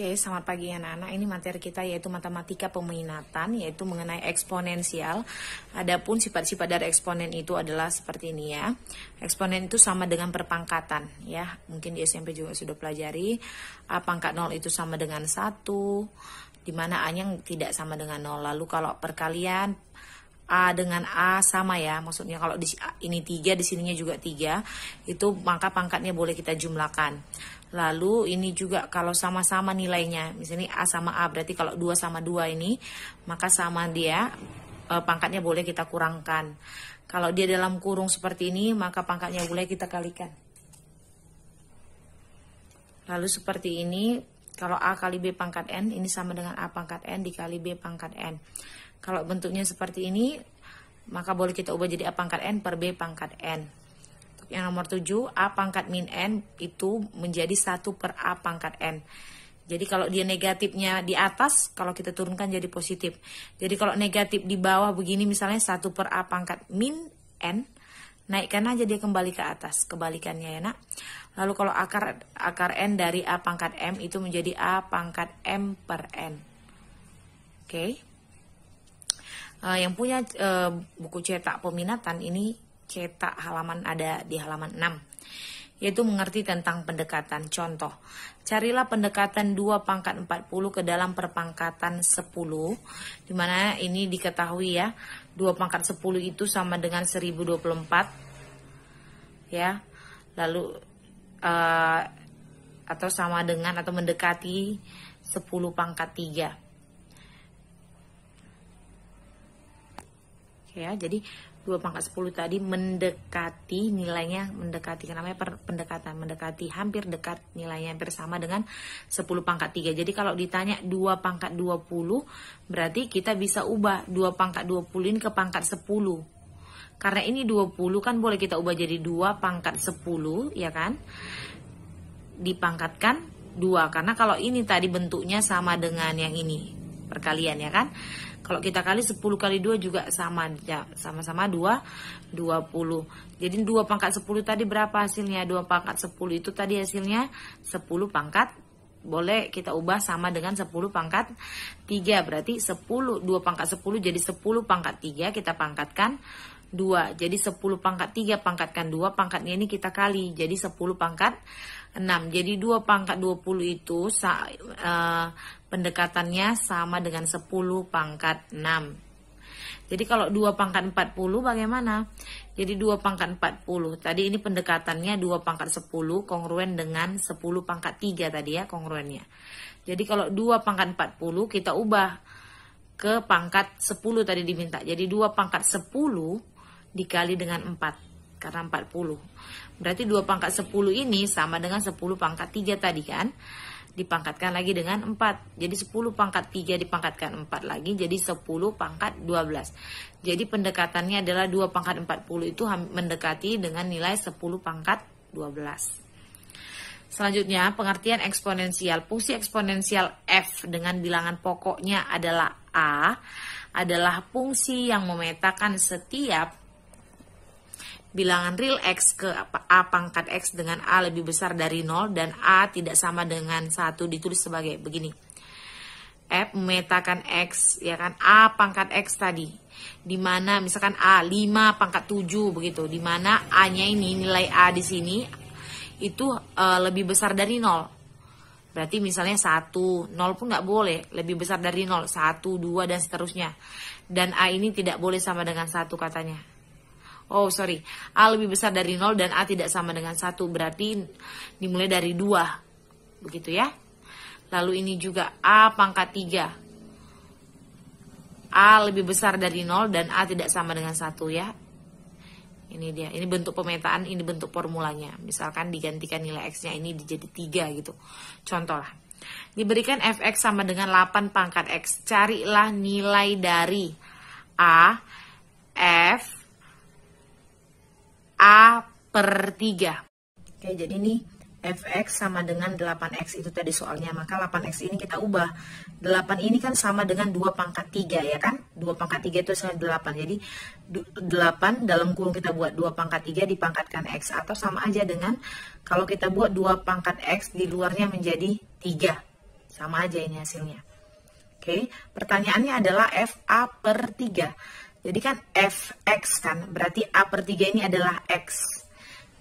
Oke, selamat pagi anak-anak. Ini materi kita yaitu matematika peminatan, yaitu mengenai eksponensial. Adapun sifat-sifat dari eksponen itu adalah seperti ini ya. Eksponen itu sama dengan perpangkatan ya. Mungkin di SMP juga sudah pelajari. A pangkat 0 itu sama dengan 1, di mana A-nya tidak sama dengan 0. Lalu kalau perkalian A dengan A sama ya, maksudnya kalau di ini 3, di sininya juga 3, itu maka pangkatnya boleh kita jumlahkan. Lalu ini juga kalau sama-sama nilainya, misalnya A sama A, berarti kalau 2 sama 2 ini, maka sama dia, pangkatnya boleh kita kurangkan. Kalau dia dalam kurung seperti ini, maka pangkatnya boleh kita kalikan. Lalu seperti ini, kalau A kali B pangkat N, ini sama dengan A pangkat N dikali B pangkat N. Kalau bentuknya seperti ini, maka boleh kita ubah jadi A pangkat N per B pangkat N. Yang nomor 7, A pangkat min N itu menjadi 1 per A pangkat N. Jadi kalau dia negatifnya di atas, kalau kita turunkan jadi positif. Jadi kalau negatif di bawah begini misalnya 1 per A pangkat min N, naikkan aja dia kembali ke atas, kebalikannya ya nak. Lalu kalau akar N dari A pangkat M itu menjadi A pangkat M per N. Oke. Yang punya buku cetak peminatan ini cetak halaman ada di halaman 6, yaitu mengerti tentang pendekatan. Contoh, carilah pendekatan 2 pangkat 40 ke dalam perpangkatan 10, dimana ini diketahui ya, 2 pangkat 10 itu sama dengan 1024 ya, lalu atau sama dengan atau mendekati 10 pangkat 3 ya. Jadi 2 pangkat 10 tadi mendekati nilainya, mendekati, namanya pendekatan, mendekati, hampir dekat nilainya, hampir sama dengan 10 pangkat 3. Jadi kalau ditanya 2 pangkat 20, berarti kita bisa ubah 2 pangkat 20 ini ke pangkat 10. Karena ini 20 kan boleh kita ubah jadi 2 pangkat 10, ya kan? Dipangkatkan 2, karena kalau ini tadi bentuknya sama dengan yang ini, perkalian ya kan? Kalau kita kali 10 kali 2 juga sama ya, sama-sama 20. Jadi 2 pangkat 10 tadi berapa hasilnya? 2 pangkat 10 itu tadi hasilnya 10 pangkat, boleh kita ubah sama dengan 10 pangkat 3. Berarti 10, 2 pangkat 10 jadi 10 pangkat 3, kita pangkatkan 2. Jadi 10 pangkat 3 pangkatkan 2, pangkatnya ini kita kali, jadi 10 pangkat 6. Jadi 2 pangkat 20 itu pendekatannya sama dengan 10 pangkat 6. Jadi kalau 2 pangkat 40 bagaimana? Jadi 2 pangkat 40. Tadi ini pendekatannya 2 pangkat 10 kongruen dengan 10 pangkat 3 tadi ya kongruennya. Jadi kalau 2 pangkat 40 kita ubah ke pangkat 10 tadi diminta. Jadi 2 pangkat 10 dikali dengan 4 karena 40. Berarti 2 pangkat 10 ini sama dengan 10 pangkat 3 tadi kan. Dipangkatkan lagi dengan 4. Jadi 10 pangkat 3 dipangkatkan 4 lagi jadi 10 pangkat 12. Jadi pendekatannya adalah 2 pangkat 40 itu mendekati dengan nilai 10 pangkat 12. Selanjutnya pengertian eksponensial. Fungsi eksponensial f dengan bilangan pokoknya adalah a adalah fungsi yang memetakan setiap bilangan real x ke a pangkat x dengan a lebih besar dari 0 dan a tidak sama dengan 1, ditulis sebagai begini. F memetakan x ya kan, a pangkat x tadi, dimana misalkan a 5 pangkat 7 begitu, dimana a-nya ini nilai a di sini itu lebih besar dari 0. Berarti misalnya 1, 0 pun nggak boleh, lebih besar dari 0, 1, 2 dan seterusnya. Dan a ini tidak boleh sama dengan 1 katanya. Oh sorry, A lebih besar dari 0 dan A tidak sama dengan 1, berarti dimulai dari 2, begitu ya. Lalu ini juga A pangkat 3, A lebih besar dari 0 dan A tidak sama dengan 1 ya. Ini dia, ini bentuk pemetaan, ini bentuk formulanya. Misalkan digantikan nilai X-nya ini jadi 3 gitu. Contoh lah, diberikan fx sama dengan 8 pangkat X, carilah nilai dari A, F, A per 3. Oke, jadi ini fx sama dengan 8x itu tadi soalnya. Maka 8x ini kita ubah. 8 ini kan sama dengan 2 pangkat 3 ya kan. 2 pangkat 3 itu sama 8. Jadi 8 dalam kurung kita buat 2 pangkat 3 dipangkatkan x. Atau sama aja dengan kalau kita buat 2 pangkat x di luarnya menjadi 3. Sama aja ini hasilnya. Oke, pertanyaannya adalah FA per 3. Jadi kan Fx kan, berarti A per 3 ini adalah X.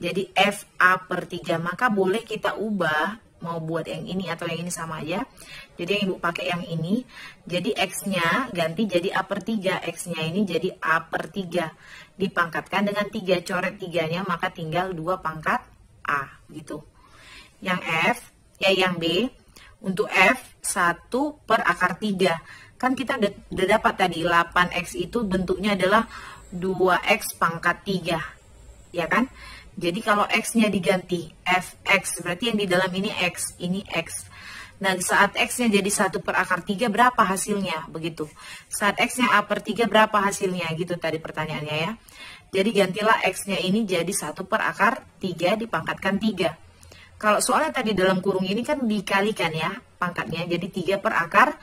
Jadi FA per 3, maka boleh kita ubah, mau buat yang ini atau yang ini sama aja. Jadi yang Ibu pakai yang ini, jadi X-nya ganti jadi A per 3, X-nya ini jadi A per 3. Dipangkatkan dengan 3, coret 3-nya, maka tinggal 2 pangkat A, gitu. Yang F, yang B, untuk F, 1 per akar 3. Kan kita udah dapat tadi 8X itu bentuknya adalah 2X pangkat 3. Ya kan? Jadi kalau X-nya diganti Fx, berarti yang di dalam ini X, ini X. Nah, saat X-nya jadi 1 per akar 3, berapa hasilnya? Begitu. Saat X-nya A per 3, berapa hasilnya? Gitu tadi pertanyaannya ya. Jadi gantilah X-nya ini jadi 1 per akar 3 dipangkatkan 3. Kalau soalnya tadi dalam kurung ini kan dikalikan ya pangkatnya, jadi 3 per akar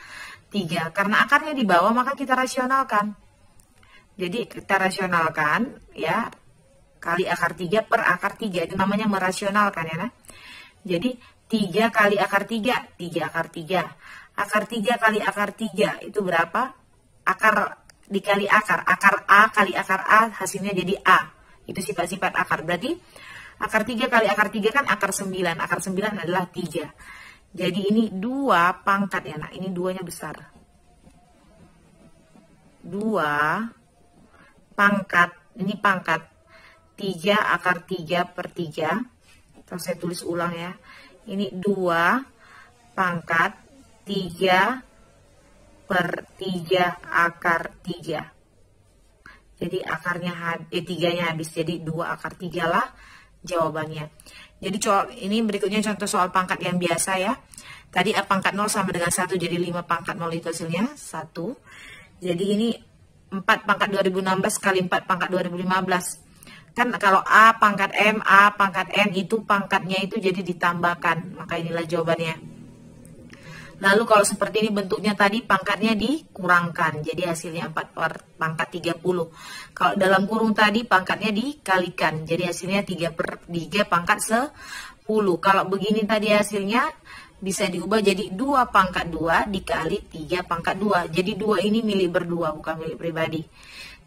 3. Karena akarnya di bawah, maka kita rasionalkan. Jadi kita rasionalkan ya, kali akar 3 per akar 3. Itu namanya merasionalkan ya. Nah? Jadi 3 kali akar 3, 3 akar 3. Akar 3 kali akar 3 itu berapa? Akar dikali akar. Akar A kali akar A hasilnya jadi A. Itu sifat-sifat akar. Berarti akar 3 kali akar 3 kan akar 9. Akar 9 adalah 3. Jadi ini 2 pangkat ya, nah ini 2-nya besar. 2 pangkat, ini pangkat 3 akar 3 per 3. Terus saya tulis ulang ya. Ini 2 pangkat 3 per 3 akar 3. Jadi akarnya 3-nya habis, jadi 2 akar 3 lah jawabannya. Jadi ini berikutnya contoh soal pangkat yang biasa ya. Tadi A pangkat 0 sama dengan 1, jadi 5 pangkat 0 itu hasilnya 1. Jadi ini 4 pangkat 2016 kali 4 pangkat 2015. Kan kalau A pangkat M, A pangkat N itu pangkatnya itu jadi ditambahkan. Maka inilah jawabannya. Lalu kalau seperti ini bentuknya tadi pangkatnya dikurangkan. Jadi hasilnya 4 per pangkat 30. Kalau dalam kurung tadi pangkatnya dikalikan. Jadi hasilnya 3 per 3 pangkat 10. Kalau begini tadi hasilnya bisa diubah jadi 2 pangkat 2 dikali 3 pangkat 2. Jadi 2 ini milik berdua, bukan milik pribadi.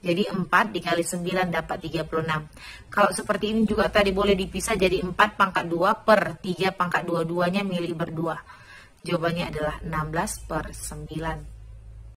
Jadi 4 dikali 9 dapat 36. Kalau seperti ini juga tadi boleh dipisah jadi 4 pangkat 2 per 3 pangkat 2. 2-nya milik berdua. Jawabannya adalah 16 per 9.